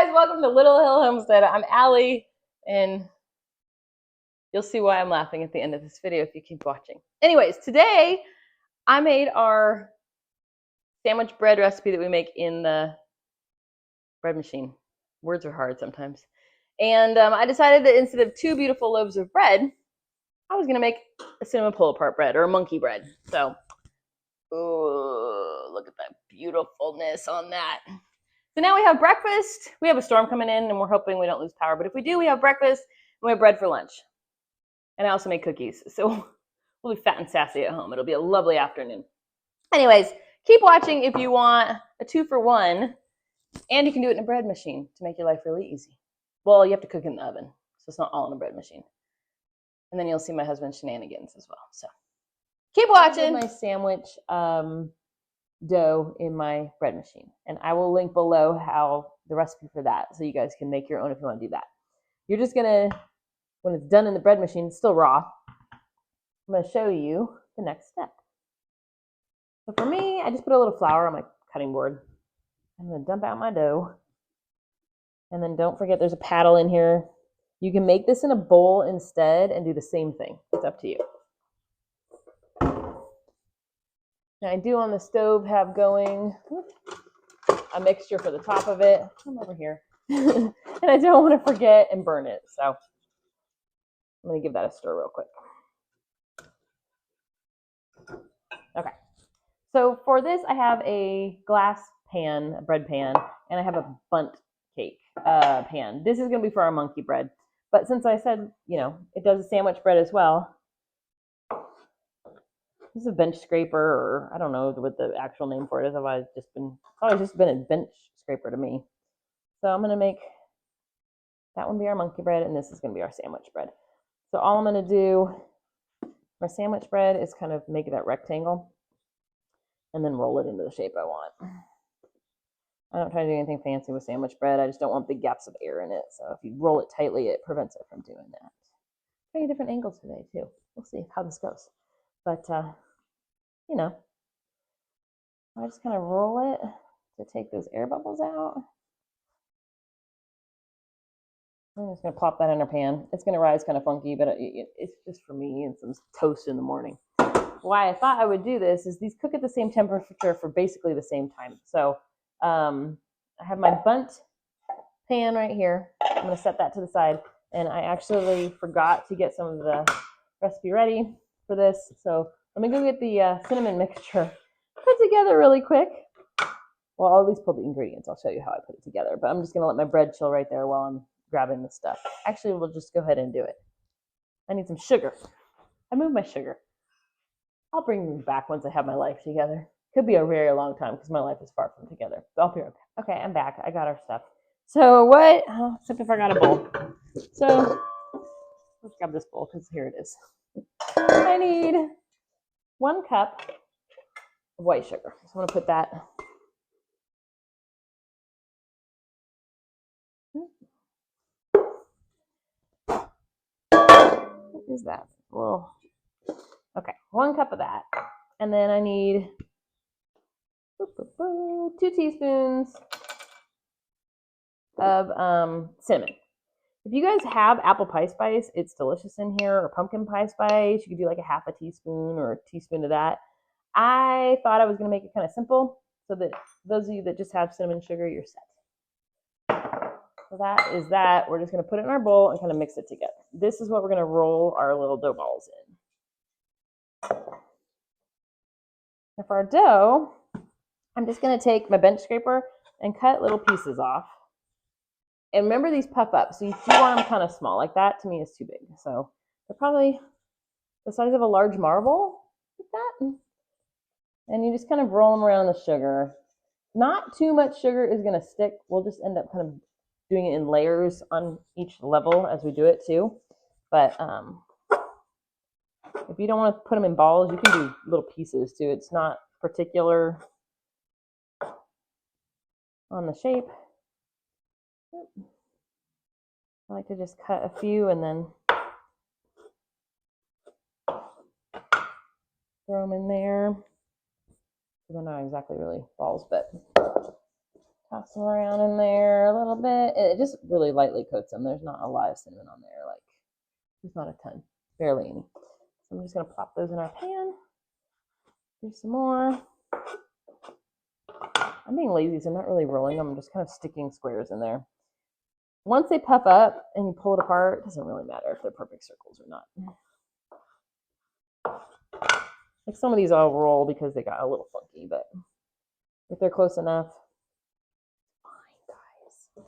guys, welcome to Little Hill Homestead. I'm Ali, and you'll see why I'm laughing at the end of this video if you keep watching. Anyways, today I made our sandwich bread recipe that we make in the bread machine. Words are hard sometimes. And I decided that instead of 2 beautiful loaves of bread, I was going to make a cinnamon pull-apart bread, or a monkey bread. So, ooh, look at that beautifulness on that. So now we have breakfast. We have a storm coming in, and we're hoping we don't lose power. But if we do, we have breakfast, and we have bread for lunch. And I also make cookies. So we'll be fat and sassy at home. It'll be a lovely afternoon. Anyways, keep watching if you want a 2-for-1. And you can do it in a bread machine to make your life really easy. Well, you have to cook in the oven, so it's not all in a bread machine. And then you'll see my husband's shenanigans as well. So keep watching. My sandwich dough in my bread machine, and I will link below how the recipe for that, so you guys can make your own if you want to do that. You're just gonna, when it's done in the bread machine, it's still raw, I'm gonna show you the next step. So for me, I just put a little flour on my cutting board. I'm gonna dump out my dough, and then don't forget there's a paddle in here. You can make this in a bowl instead and do the same thing. It's up to you. Now I do on the stove have going a mixture for the top of it. Come over here. And I don't want to forget and burn it. So I'm going to give that a stir real quick. Okay. So for this, I have a glass pan, a bread pan, and I have a bundt cake pan. This is going to be for our monkey bread. But since I said, you know, it does a sandwich bread as well, this is a bench scraper, or I don't know what the actual name for it is. It's always just been a bench scraper to me. So I'm going to make that one be our monkey bread, and this is going to be our sandwich bread. So all I'm going to do for sandwich bread is kind of make that rectangle and then roll it into the shape I want. I don't try to do anything fancy with sandwich bread. I just don't want big gaps of air in it. So if you roll it tightly, it prevents it from doing that. Trying different angles today too. We'll see how this goes. But you know, I just kind of roll it to take those air bubbles out. I'm just going to plop that in our pan. It's going to rise kind of funky, but it's just for me and some toast in the morning. Why I thought I would do this is these cook at the same temperature for basically the same time. So I have my bundt pan right here. I'm going to set that to the side. And I actually forgot to get some of the recipe ready for this. So I'm going to go get the cinnamon mixture put together really quick. Well, I'll at least pull the ingredients. I'll show you how I put it together. But I'm just going to let my bread chill right there while I'm grabbing the stuff. Actually, we'll just go ahead and do it. I need some sugar. I moved my sugar. I'll bring them back once I have my life together. Could be a very long time because my life is far from together. But I'll be right back. Okay, I'm back. I got our stuff. So what? Oh, except I forgot a bowl. So let's grab this bowl because here it is. I need 1 cup of white sugar. So I'm going to put that. What is that? Well, okay, 1 cup of that. And then I need 2 teaspoons of cinnamon. If you guys have apple pie spice, it's delicious in here, or pumpkin pie spice. You could do like a half a teaspoon or a teaspoon of that. I thought I was going to make it kind of simple so that those of you that just have cinnamon sugar, you're set. So that is that. We're just going to put it in our bowl and kind of mix it together. This is what we're going to roll our little dough balls in. Now for our dough, I'm just going to take my bench scraper and cut little pieces off. And remember, these puff up, so you do want them kind of small. Like that to me is too big. So they're probably the size of a large marble, like that. And you just kind of roll them around the sugar. Not too much sugar is going to stick. We'll just end up kind of doing it in layers on each level as we do it too. But if you don't want to put them in balls, you can do little pieces too. It's not particular on the shape. I like to just cut a few and then throw them in there. They're not exactly really balls, but Toss them around in there a little bit. It just really lightly coats them. There's not a lot of cinnamon on there. Like, there's not a ton. Barely any. So I'm just going to plop those in our pan. Do some more. I'm being lazy, so I'm not really rolling them. I'm just kind of sticking squares in there. Once they puff up and you pull it apart, it doesn't really matter if they're perfect circles or not. Like some of these I'll roll because they got a little funky, but if they're close enough, fine, guys.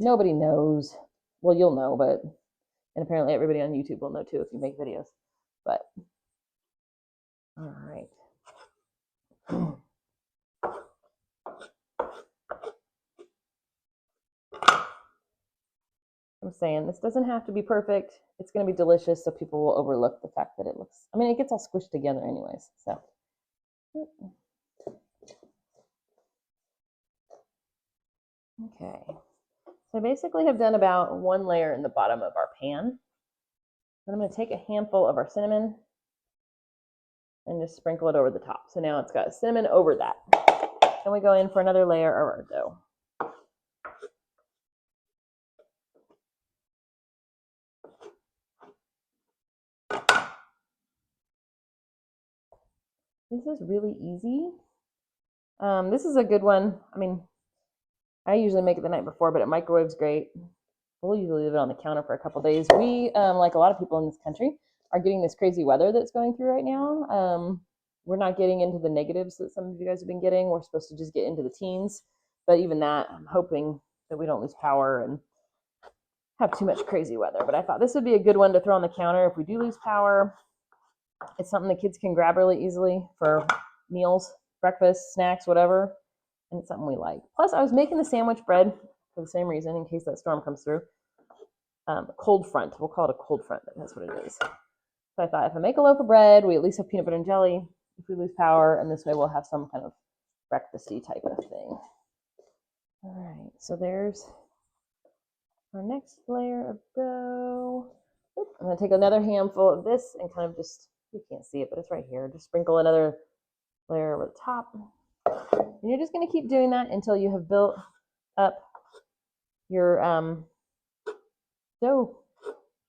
Nobody knows. Well, you'll know, but, and apparently everybody on YouTube will know too if you make videos. But, all right. I'm saying this doesn't have to be perfect. It's going to be delicious, so people will overlook the fact that it looks, I mean, it gets all squished together anyways, so. Okay, so I basically have done about one layer in the bottom of our pan. Then I'm going to take a handful of our cinnamon and just sprinkle it over the top. So now it's got cinnamon over that. Then we go in for another layer of our dough. This is really easy. This is a good one. I mean, I usually make it the night before, but it microwaves great. We'll usually leave it on the counter for a couple days. We, like a lot of people in this country, are getting this crazy weather that's going through right now. We're not getting into the negatives that some of you guys have been getting. We're supposed to just get into the teens. But even that, I'm hoping that we don't lose power and have too much crazy weather. But I thought this would be a good one to throw on the counter if we do lose power. It's something the kids can grab really easily for meals, breakfast, snacks, whatever. And it's something we like. Plus, I was making the sandwich bread for the same reason, in case that storm comes through. Cold front. We'll call it a cold front, but that's what it is. So I thought if I make a loaf of bread, we at least have peanut butter and jelly if we lose power, and this way we'll have some kind of breakfasty type of thing. All right, so there's our next layer of dough. I'm going to take another handful of this and kind of just, you can't see it, but it's right here. Just sprinkle another layer over the top. And you're just going to keep doing that until you have built up your dough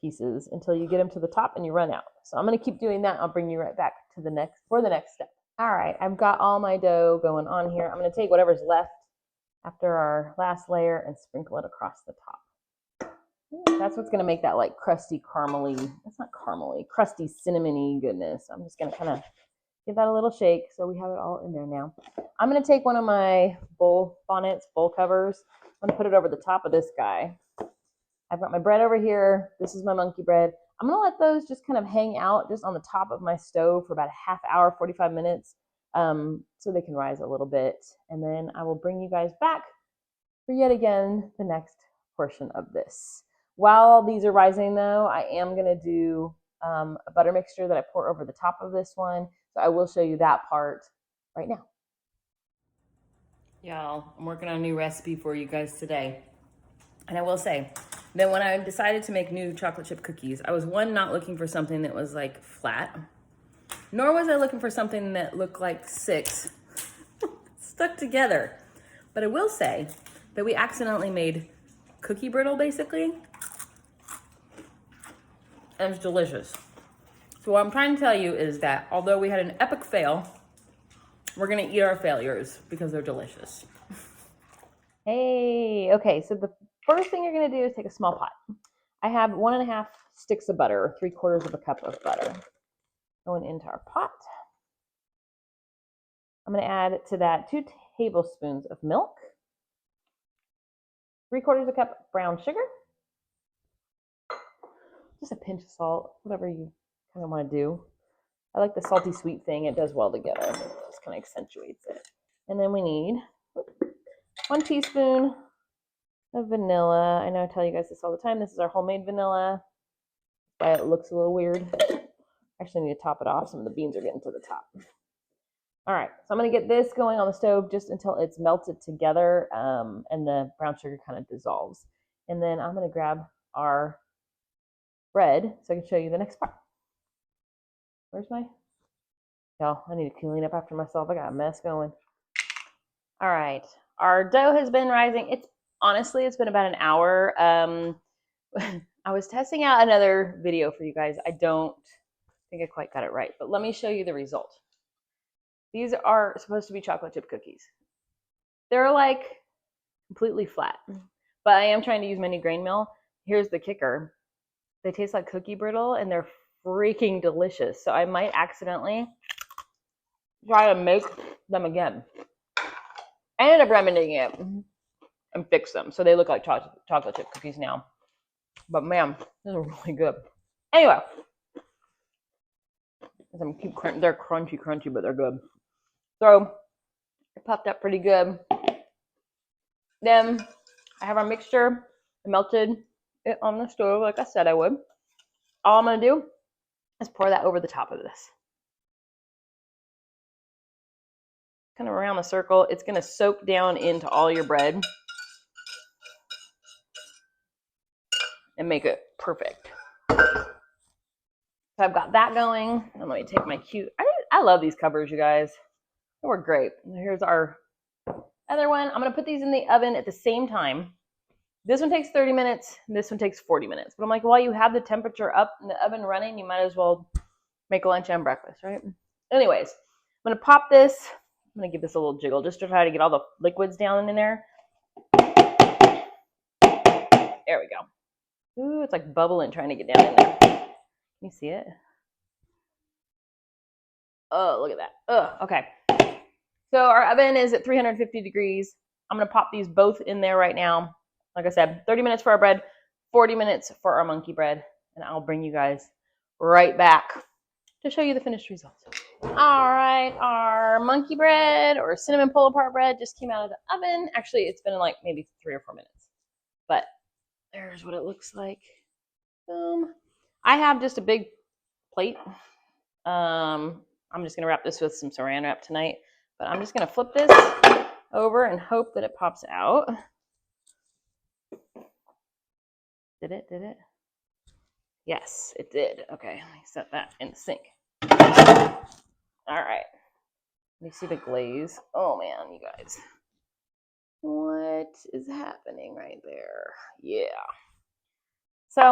pieces until you get them to the top and you run out. So I'm going to keep doing that. I'll bring you right back to the next step. All right, I've got all my dough going on here. I'm going to take whatever's left after our last layer and sprinkle it across the top. That's what's going to make that like crusty caramely, that's not caramely, crusty cinnamony goodness. I'm just going to kind of give that a little shake so we have it all in there now. I'm going to take one of my bowl bonnets, bowl covers. I'm going to put it over the top of this guy. I've got my bread over here. This is my monkey bread. I'm going to let those just kind of hang out just on the top of my stove for about a half hour, 45 minutes, so they can rise a little bit. And then I will bring you guys back for yet again the next portion of this. While these are rising, though, I am going to do a butter mixture that I pour over the top of this one. So I will show you that part right now. Y'all, I'm working on a new recipe for you guys today. And I will say that when I decided to make new chocolate chip cookies, I was not looking for something that was like flat, nor was I looking for something that looked like 6 stuck together. But I will say that we accidentally made cookie brittle basically, and it's delicious. So what I'm trying to tell you is that although we had an epic fail, we're gonna eat our failures because they're delicious. Hey, okay, so the first thing you're going to do is take a small pot. I have 1.5 sticks of butter, or 3/4 of a cup of butter going into our pot. I'm going to add to that 2 tablespoons of milk, 3/4 cup of brown sugar, just a pinch of salt, whatever you kind of want to do. I like the salty sweet thing. It does well together. It just kind of accentuates it. And then we need 1 teaspoon of vanilla. I know I tell you guys this all the time. This is our homemade vanilla. That's why it looks a little weird. Actually, I need to top it off. Some of the beans are getting to the top. All right, so I'm going to get this going on the stove just until it's melted together and the brown sugar kind of dissolves. And then I'm going to grab our bread so I can show you the next part. Where's my... Y'all, I need to clean up after myself. I got a mess going. All right, Our dough has been rising. It's honestly, it's been about an hour. I was testing out another video for you guys. I don't think I quite got it right, but let me show you the result. These are supposed to be chocolate chip cookies. They're like completely flat, but I am trying to use my new grain mill. Here's the kicker. They taste like cookie brittle and they're freaking delicious. So I might accidentally try to make them again. I ended up remedying it and fix them. So they look like chocolate chip cookies now. But man, these are really good. Anyway, they're crunchy, but they're good. So it puffed up pretty good. Then I have our mixture. I melted it on the stove like I said I would. All I'm going to do is pour that over the top of this. Kind of around the circle. It's going to soak down into all your bread and make it perfect. So I've got that going. And let me take my cute. I love these covers, you guys. They work great. Here's our other one. I'm going to put these in the oven at the same time. This one takes 30 minutes. This one takes 40 minutes. But I'm like, while you have the temperature up and the oven running, you might as well make lunch and breakfast, right? Anyways, I'm going to pop this. I'm going to give this a little jiggle just to try to get all the liquids down in there. There we go. Ooh, it's like bubbling trying to get down in there. Can you see it? Oh, look at that. Oh, okay. So our oven is at 350 degrees. I'm going to pop these both in there right now. Like I said, 30 minutes for our bread, 40 minutes for our monkey bread. And I'll bring you guys right back to show you the finished results. All right, our monkey bread or cinnamon pull-apart bread just came out of the oven. Actually, it's been like maybe 3 or 4 minutes. But there's what it looks like. Boom. I have just a big plate. I'm just going to wrap this with some saran wrap tonight. But I'm just going to flip this over and hope that it pops out. Did it? Did it? Yes, it did. Okay, let me set that in the sink. All right. Let me see the glaze. Oh, man, you guys. What is happening right there? Yeah. So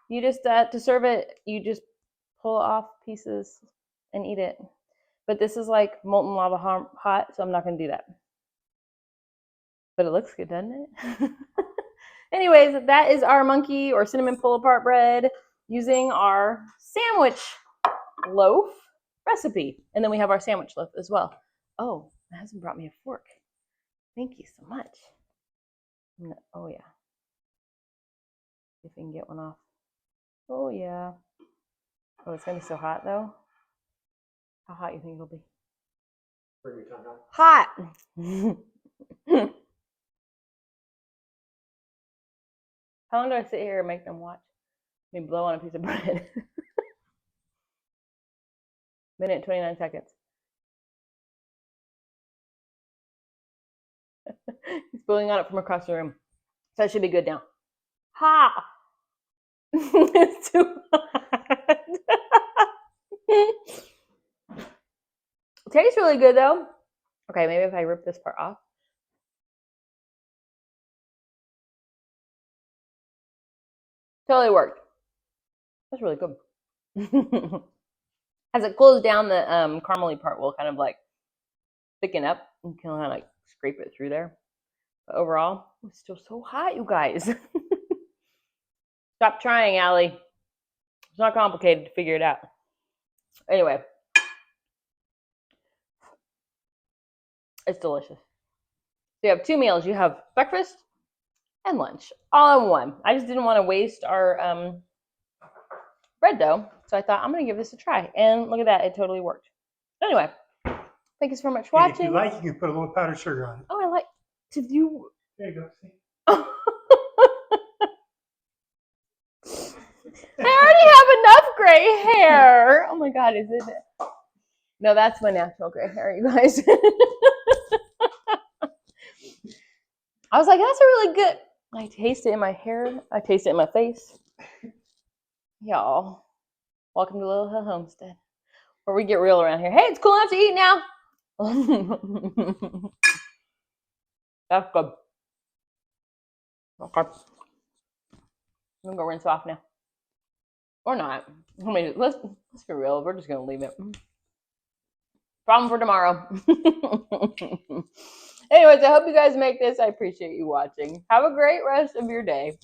you just, to serve it, you just pull off pieces and eat it. But this is like molten lava hot, so I'm not going to do that. But it looks good, doesn't it? Anyways, that is our monkey or cinnamon pull-apart bread using our sandwich loaf recipe. And then we have our sandwich loaf as well. Oh, my husband brought me a fork. Thank you so much. Oh, yeah. See if we can get one off. Oh, yeah. Oh, it's going to be so hot, though. How hot you think it'll be? Hot! How long do I sit here and make them watch me blow on a piece of bread? Minute and 29 seconds. He's blowing on it from across the room. So that should be good now. Ha! It's too hot. It tastes really good though. Okay, maybe if I rip this part off. Totally worked. That's really good. As it cools down, the caramely part will kind of like thicken up and kind of like scrape it through there. But overall, it's still so hot, you guys. Stop trying, Ali. It's not complicated to figure it out. Anyway, it's delicious. So you have 2 meals. You have breakfast and lunch all in one. I just didn't want to waste our bread dough, so I thought I'm going to give this a try. And look at that. It totally worked. Anyway, thank you so much for watching. If you like, you can put a little powdered sugar on it. Oh, I like to do. There you go. See? I already have enough gray hair. Oh my God, is it? No, that's my natural gray hair, you guys. I was like, that's a really good. I taste it in my hair. I taste it in my face. Y'all, welcome to Little Hill Homestead, where we get real around here. Hey, it's cool enough to eat now. That's good. Okay. I'm gonna go rinse off now. Or not. I mean, let's be real. We're just gonna leave it. Problem for tomorrow. Anyways, I hope you guys make this. I appreciate you watching. Have a great rest of your day.